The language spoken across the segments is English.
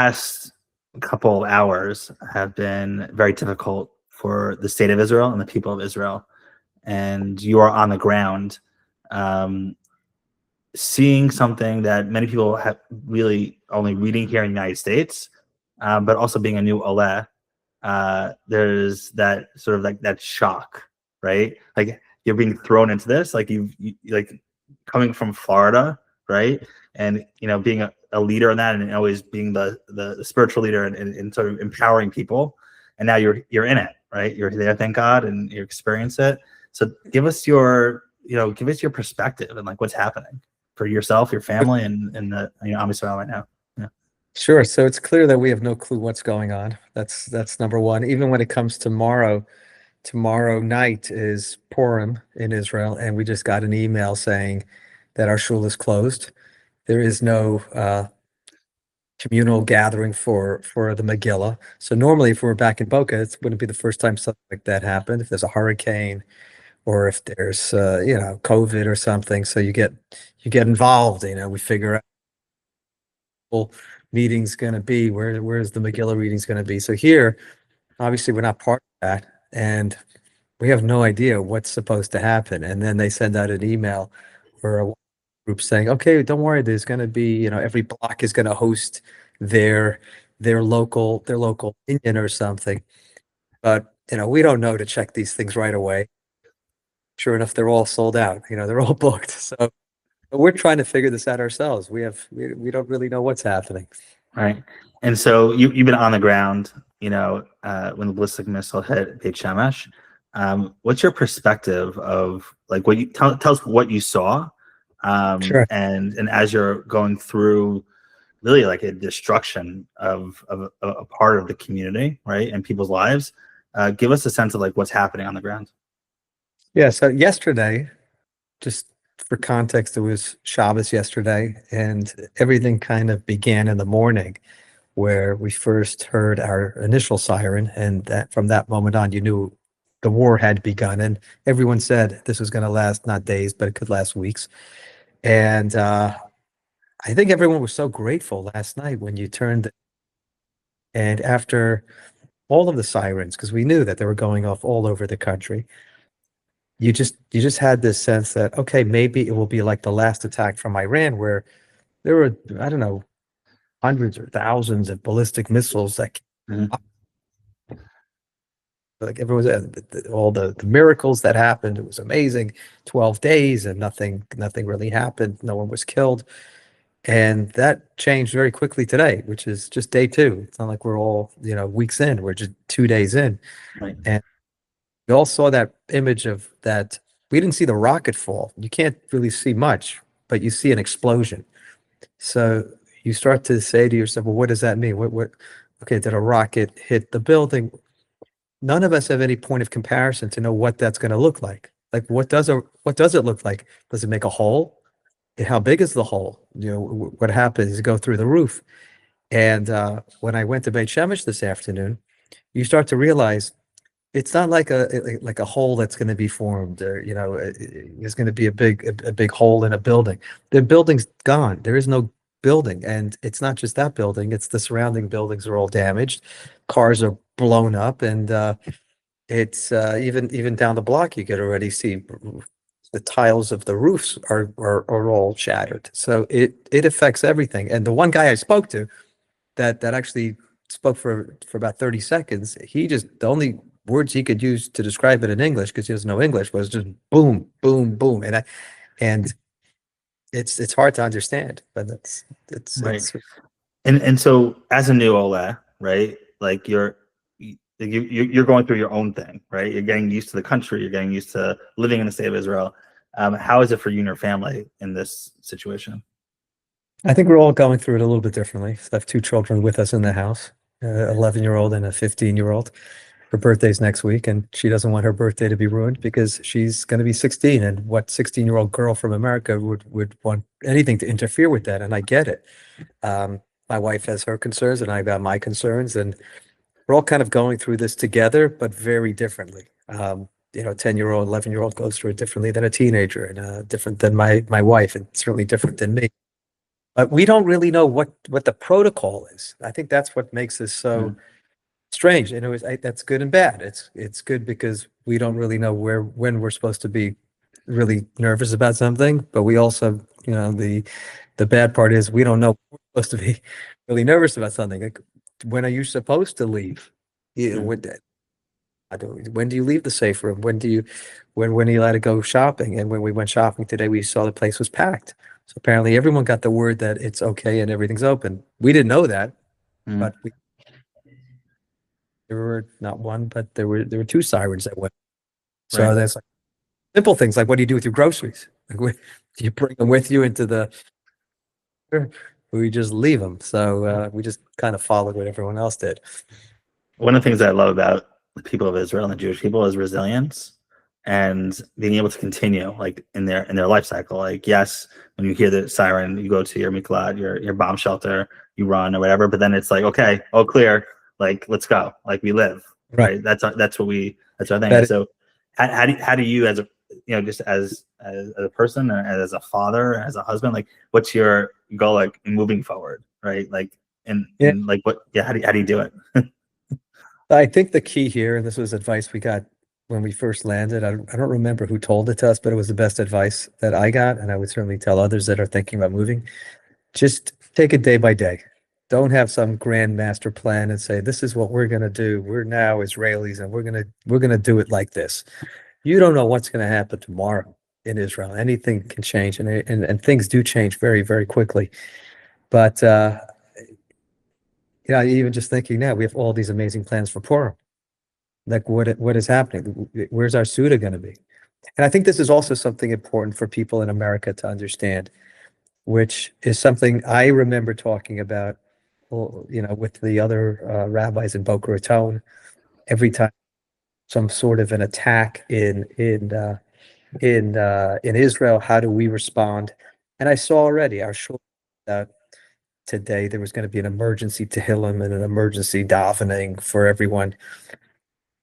Past couple of hours have been very difficult for the state of Israel and the people of Israel. And you are on the ground, um, seeing something that many people have really only reading here in the United States, but also being a new oleh. There's that sort of like that shock, right? Like you're being thrown into this, like you like coming from Florida, right? And being a leader in that, and always being the spiritual leader, and sort of empowering people. And now you're in it, right? You're there, thank God, and you experience it. So give us your perspective and like what's happening for yourself, your family, and the Am Yisrael right now. Yeah. Sure. So it's clear that we have no clue what's going on. That's number one. Even when it comes tomorrow night is Purim in Israel, and we just got an email saying that our shul is closed. There is no communal gathering for the Megillah. So normally, if we're back in Boca, it wouldn't be the first time something like that happened. If there's a hurricane, or if there's COVID or something, so you get involved. We figure out what meeting's going to be, where's the Megillah reading's going to be. So here, obviously, we're not part of that, and we have no idea what's supposed to happen. And then they send out an email or a group saying, "Okay, don't worry. There's going to be, every block is going to host their local Indian or something." But we don't know to check these things right away. Sure enough, they're all sold out. They're all booked. So but we're trying to figure this out ourselves. We don't really know what's happening. Right. And so you've been on the ground, when the ballistic missile hit Beit Shemesh. What's your perspective of like what you tell us what you saw, Sure. and as you're going through really like a destruction of a part of the community, right, and people's lives, give us a sense of like what's happening on the ground. Yeah. So yesterday, just for context, it was Shabbos yesterday, and everything kind of began in the morning where we first heard our initial siren, and that from that moment on, you knew the war had begun. And everyone said this was going to last not days, but it could last weeks. And I think everyone was so grateful last night when you turned, and after all of the sirens, because we knew that they were going off all over the country, you just had this sense that, okay, maybe it will be like the last attack from Iran, where there were, I don't know, hundreds or thousands of ballistic missiles that Mhm. like everyone said, all the miracles that happened. It was amazing. 12 days and nothing really happened. No one was killed. And that changed very quickly today, which is just day two. It's not like we're all, weeks in. We're just 2 days in. Right. And we all saw that image of that. We didn't see the rocket fall. You can't really see much, but you see an explosion. So you start to say to yourself, well, what does that mean? Okay, did a rocket hit the building? None of us have any point of comparison to know what that's going to look like. Like, what does it look like? Does it make a hole? And how big is the hole? What happens? You go through the roof. And when I went to Beit Shemesh this afternoon, you start to realize it's not like a hole that's going to be formed, or there's going to be a big hole in a building. The building's gone. There is no building, and it's not just that building. It's the surrounding buildings are all damaged. Cars are blown up, and it's even down the block. You could already see the tiles of the roofs are all shattered. So it affects everything. And the one guy I spoke to that actually spoke for about 30 seconds, the only words he could use to describe it in English, because he doesn't know English, was just boom, boom, boom. And it's hard to understand, but Right. it's And so as a new oleh, right, like you're going through your own thing, right? You're getting used to the country. You're getting used to living in the state of Israel. How is it for you and your family in this situation? I think we're all going through it a little bit differently. So I have two children with us in the house, 11-year-old and a 15-year-old. Her birthday's next week, and she doesn't want her birthday to be ruined because she's going to be 16. And what 16-year-old girl from America would want anything to interfere with that? And I get it. My wife has her concerns, and I got my concerns, and we're all kind of going through this together, but very differently. 10-year-old, 11-year-old goes through it differently than a teenager, and different than my wife, and certainly different than me. But we don't really know what the protocol is. I think that's what makes this so strange. And that's good and bad. It's good because we don't really know when we're supposed to be really nervous about something, but we also, the bad part is we don't know when we're supposed to be really nervous about something. Like, when are you supposed to leave? Mm. When do you leave the safe room? When are you allowed to go shopping? And when we went shopping today, we saw the place was packed. So apparently everyone got the word that it's okay and everything's open. We didn't know that, Mm. but there were not one, but there were two sirens that went. Right. So that's like simple things like, what do you do with your groceries? Like, do you bring them with you into the, or we just leave them? So we just kind of followed what everyone else did. One of the things I love about the people of Israel and the Jewish people is resilience and being able to continue like in their life cycle. Like, yes, when you hear the siren, you go to your miklat, your bomb shelter, you run or whatever, but then it's like, okay, all clear, like let's go, like we live, Right. right? That's our thing. That And is, so how do you as a just as a person and as a father, as a husband, like what's your goal like moving forward, right? Like yeah, and like what how do you do it? I think the key here, and this was advice we got when we first landed. I don't remember who told it to us, but it was the best advice that I got, and I would certainly tell others that are thinking about moving. Just take it day by day. Don't have some grand master plan and say, this is what we're going to do. We're now Israelis and we're going to do it like this. You don't know what's going to happen tomorrow in Israel. Anything can change, and things do change very, very quickly. But even just thinking now, we have all these amazing plans for Purim. Like, what is happening? Where's our Suda going to be? And I think this is also something important for people in America to understand, which is something I remember talking about, well, with the other rabbis in Boca Raton. Every time some sort of an attack in Israel, how do we respond? And I saw already our shul that today there was going to be an emergency tehillim and an emergency davening for everyone.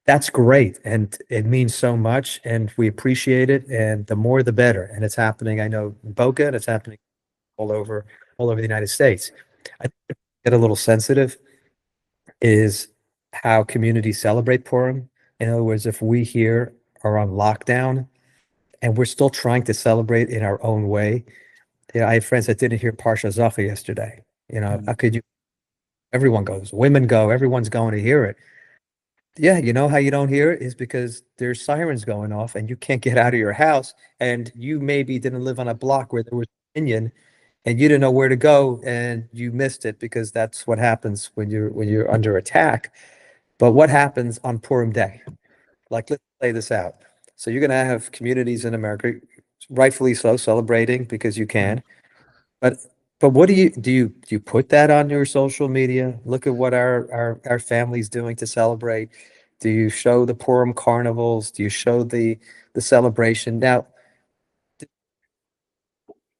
That's great, and it means so much, and we appreciate it. And the more, the better. And it's happening, I know, in Boca, and it's happening all over the United States. I think what get a little sensitive is how communities celebrate Purim. In other words, if we here are on lockdown and we're still trying to celebrate in our own way. I have friends that didn't hear Parsha Zacha yesterday. How could you? Everyone goes, women go, everyone's going to hear it. Yeah, you know how you don't hear it is because there's sirens going off and you can't get out of your house, and you maybe didn't live on a block where there was a minion and you didn't know where to go and you missed it, because that's what happens when you're under attack. But what happens on Purim Day? Like, let's play this out. So you're going to have communities in America, rightfully so, celebrating because you Mhm. can. But what do you put that on your social media? Look at what our family's doing to celebrate. Do you show the Purim carnivals? Do you show the celebration? Now,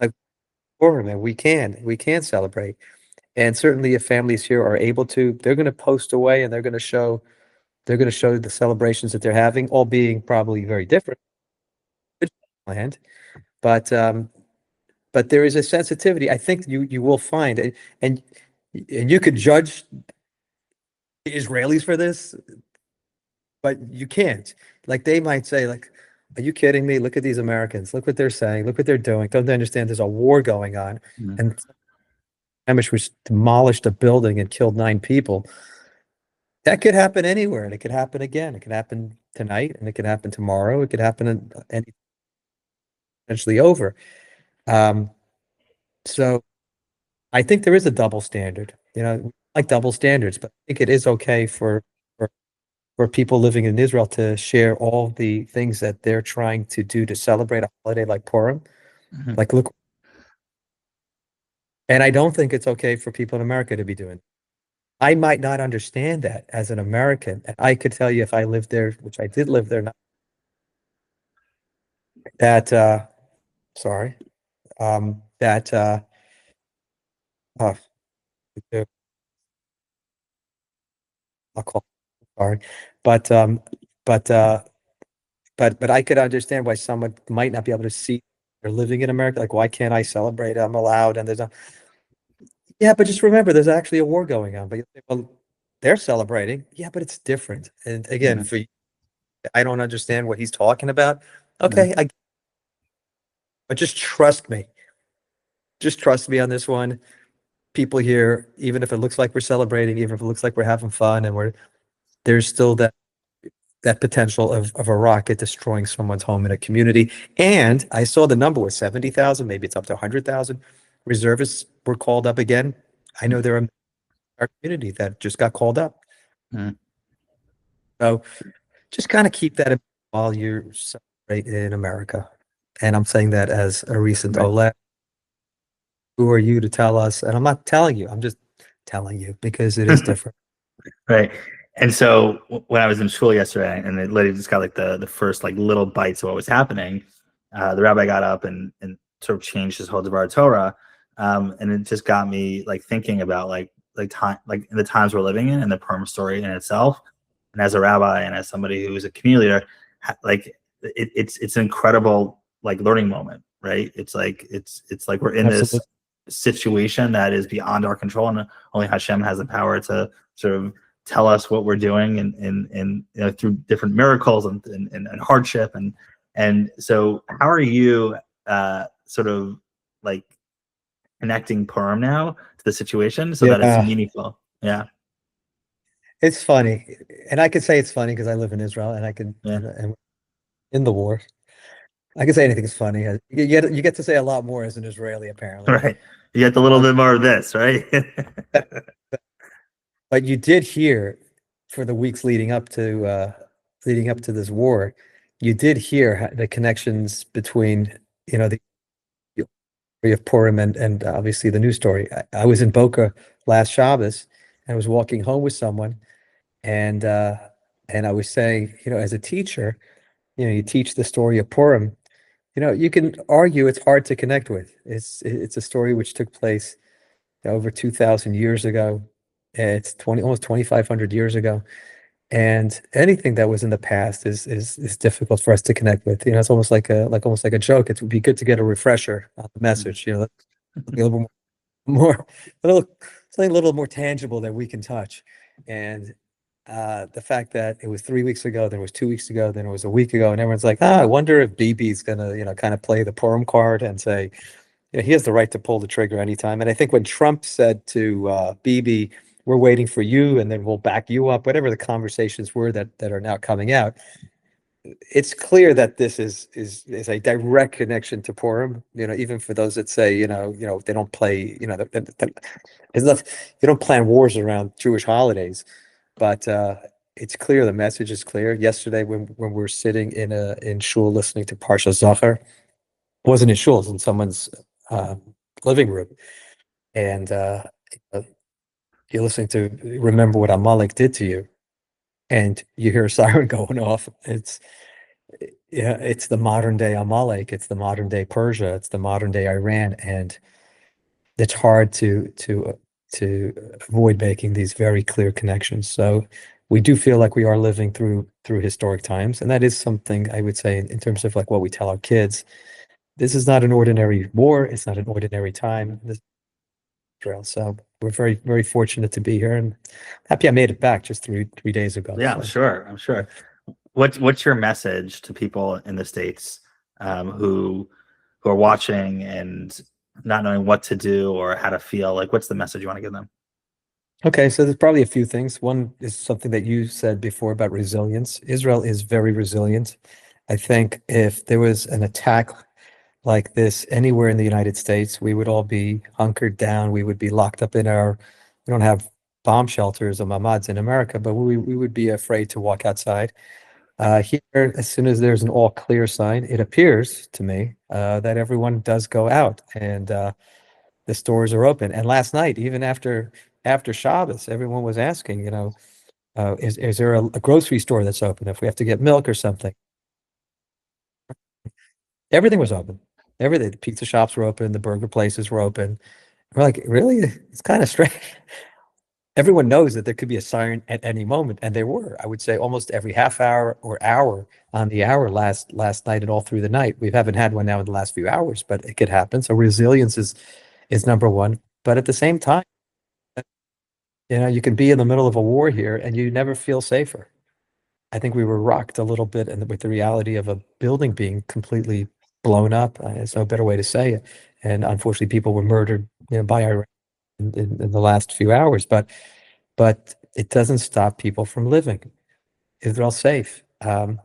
like Purim, and we can celebrate. And certainly if families here are able to, they're going to post away and they're going to show the celebrations that they're having, all being probably very different. Land. But there is a sensitivity. I think you will find it, and you could judge the Israelis for this, but you can't. Like, they might say, like, "Are you kidding me? Look at these Americans. Look what they're saying. Look what they're doing. Don't they understand there's a war going on?" Mhm. And Shemesh was demolished a building and killed 9 people. That could happen anywhere, and it could happen again. It could happen tonight, and it could happen tomorrow. It could happen and eventually over. Um, so I think there is a double standard. Like double standards, but I think it is okay for for people living in Israel to share all the things that they're trying to do to celebrate a holiday like Purim. Mhm. Like, look, and I don't think it's okay for people in America to be doing. I might not understand that as an American. And I could tell you if I lived there, which I did live there, that sorry, that oh, I'll call sorry, but but uh, but I could understand why someone might not be able to see they're living in America. Like, why can't I celebrate? I'm allowed, and there's a Yeah, but just remember, there's actually a war going on. But you say, well, they're celebrating. Yeah, but it's different. And again, Yeah, for you, I don't understand what he's talking about. yeah. Okay, but just trust me. Just trust me on this one. People here, even if it looks like we're celebrating, even if it looks like we're having fun, and there's still that potential of a rocket destroying someone's home in a community. And I saw the number was 70,000, maybe it's up to 100,000 reservists were called up again. I know there are in our community that just got called up. Mm. So just kind of keep that in while you're celebrating in America. And I'm saying that as a recent Right. oleh. Who are you to tell us? And I'm not telling you, I'm just telling you because it is different. Right. And so when I was in school yesterday, and the lady just got like the first like little bites of what was happening, the rabbi got up and sort of changed his whole Devar Torah, and it just got me like thinking about like time like the times we're living in and the Purim story in itself. And as a rabbi and as somebody who is a community leader, like it's an incredible like learning moment, right? It's like we're in this Absolutely. situation that is beyond our control, and only Hashem has the power to sort of tell us what we're doing and you know, through different miracles and hardship and so how are you sort of like connecting Purim now to the situation so that it's Yeah, meaningful? Yeah, it's funny. And I could say it's funny because I live in Israel and I can, yeah. and in the war, I can say anything's funny. You get to say a lot more as an Israeli, apparently. Right, you get a little Um, bit more of this, right? but you did hear for the weeks leading up to this war, you did hear the connections between, the story of Purim and obviously the news story. I was in Boca last Shabbos and I was walking home with someone and I was saying, as a teacher, you teach the story of Purim. You can argue it's hard to connect with. It's a story which took place over 2,000 years ago. It's almost 2,500 years ago. And anything that was in the past is difficult for us to connect with. It's almost almost like a joke. It would be good to get a refresher on the message. A little bit more, a little something a little more tangible that we can touch. And the fact that it was 3 weeks ago, then it was 2 weeks ago, then it was a week ago, and everyone's like, I wonder if BB's gonna, kind of play the Purim card and say, he has the right to pull the trigger anytime. And I think when Trump said to BB, we're waiting for you, and then we'll back you up, whatever the conversations were that are now coming out, it's clear that this is a direct connection to Purim. Even for those that say, they don't play, it's not, you don't plan wars around Jewish holidays, but it's clear. The message is clear. Yesterday, when we're sitting in shul listening to Parsha Zachar, wasn't in shul, it was in someone's uh, living room, and uh, you're listening to remember what Amalek did to you, and you hear a siren going off. It's the modern day Amalek, it's the modern day Persia, it's the modern day Iran, and it's hard to avoid making these very clear connections. So we do feel like we are living through historic times, and that is something I would say in terms of like what we tell our kids. This is not an ordinary war. It's not an ordinary time. This is Israel. So we're very, very fortunate to be here, and happy I made it back just three days ago. Yeah, I'm So sure. I'm sure. What's your message to people in the States who are watching and not knowing what to do or how to feel? Like, what's the message you want to give them? okay, so there's probably a few things. One is something that you said before about resilience. Israel is very resilient. I think if there was an attack like this anywhere in the United States, we would all be hunkered down. We would be locked up we don't have bomb shelters or mamads in America, but we would be afraid to walk outside. Here, as soon as there's an all clear sign, it appears to me that everyone does go out and the stores are open. And last night, even after Shabbos, everyone was asking, is there a grocery store that's open if we have to get milk or something? Everything was open. Everything. The pizza shops were open. The burger places were open. We're like, really? It's kind of strange. Everyone knows that there could be a siren at any moment, and there were. I would say almost every half hour or hour on the hour last night and all through the night. We haven't had one now in the last few hours, but it could happen. So resilience is number one. But at the same time, you can be in the middle of a war here and you never feel safer. I think we were rocked a little bit with the reality of a building being completely blown up. There's no better way to say it. And unfortunately, people were murdered, by Iran in the last few hours. But it doesn't stop people from living. Israel's safe. I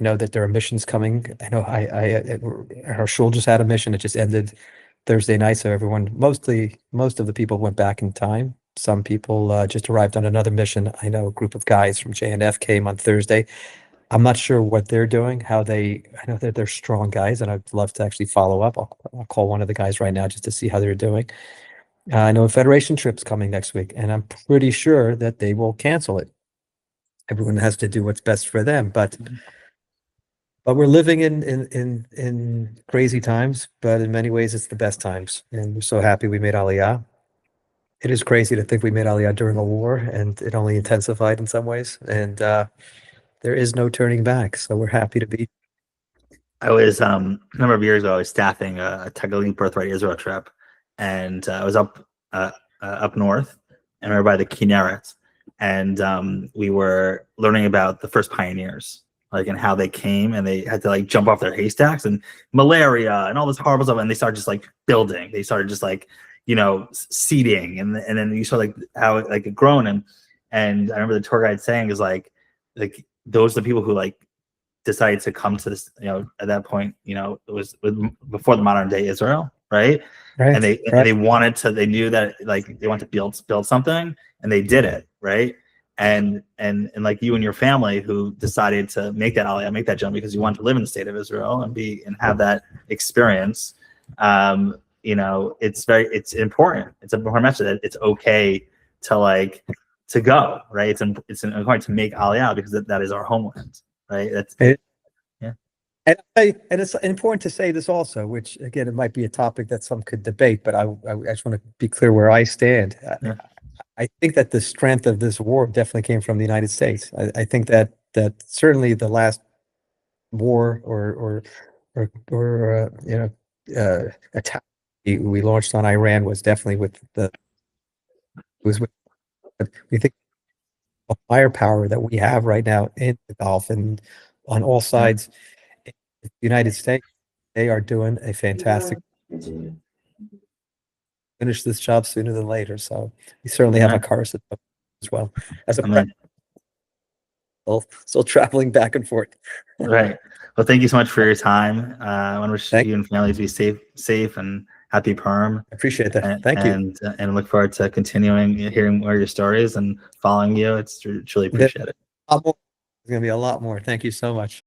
know that there are missions coming. I know our shul just had a mission. It just ended Thursday night, so most of the people went back in time. Some people just arrived on another mission. I know a group of guys from JNF came on Thursday. I'm not sure what they're doing, I know that they're strong guys, and I'd love to actually follow up. I'll call one of the guys right now just to see how they're doing. I know a Federation trip's coming next week, and I'm pretty sure that they will cancel it. Everyone has to do what's best for them, but we're living in crazy times, but in many ways it's the best times, and we're so happy we made aliyah. It is crazy to think we made aliyah during a war, and it only intensified in some ways, and there is no turning back. So we're happy to be. I was a number of years ago, I was staffing a Tagalog Birthright Israel trip, and I was up north, and we were by the Kinneret, and we were learning about the first pioneers, like, and how they came, and they had to like jump off their haystacks, and malaria and all this horrible stuff, and they started just like building. They started just like seeding, and then you saw like how it like had grown, and I remember the tour guide saying is like those are the people who like decided to come to this, at that point, it was before the modern day Israel, right? Right. And they wanted to, they knew that like they wanted to build something, and they did it, right? And like you and your family who decided to make that aliyah, make that jump because you wanted to live in the state of Israel and have that experience. It's important. It's a important message that it's okay to go, right? It's important to make aliyah because that is our homeland. Right. Yeah. And it's important to say this also, which again, it might be a topic that some could debate, but I just want to be clear where I stand. Yeah. I think that the strength of this war definitely came from the United States. I think that certainly the last war or attack we launched on Iran was definitely we think the firepower that we have right now in the Gulf and on all sides in the United States, they are doing a fantastic finish this job sooner than later. So we certainly have a cars as well as a still traveling back and forth. Right. Well, thank you so much for your time. I want to wish you and family to be safe and happy Purim. I appreciate that. Thank you. And look forward to continuing hearing more of your stories and following you. It's truly appreciate it. There's going to be a lot more. Thank you so much.